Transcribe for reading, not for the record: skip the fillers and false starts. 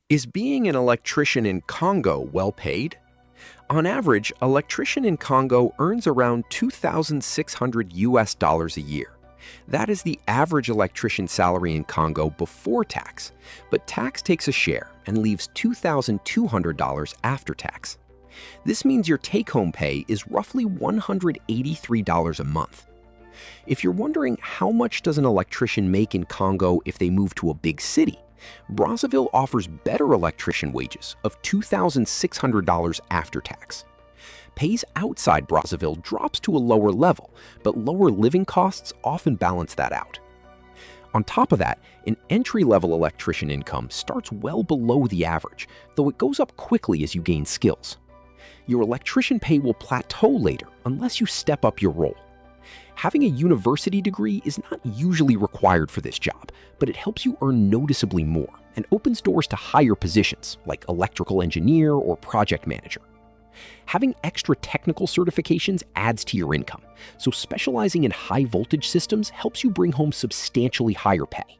Is being an electrician in Congo well paid? On average, an electrician in Congo earns around 2,600 US dollars a year. That is the average electrician salary in Congo before tax, but tax takes a share and leaves $2,200 after tax. This means your take-home pay is roughly $183 a month. If you're wondering how much does an electrician make in Congo if they move to a big city, Brazzaville offers better electrician wages of $2,600 after tax. Pays outside Brazzaville drops to a lower level, but lower living costs often balance that out. On top of that, an entry-level electrician income starts well below the average, though it goes up quickly as you gain skills. Your electrician pay will plateau later unless you step up your role. Having a university degree is not usually required for this job, but it helps you earn noticeably more and opens doors to higher positions like electrical engineer or project manager. Having extra technical certifications adds to your income, so specializing in high voltage systems helps you bring home substantially higher pay.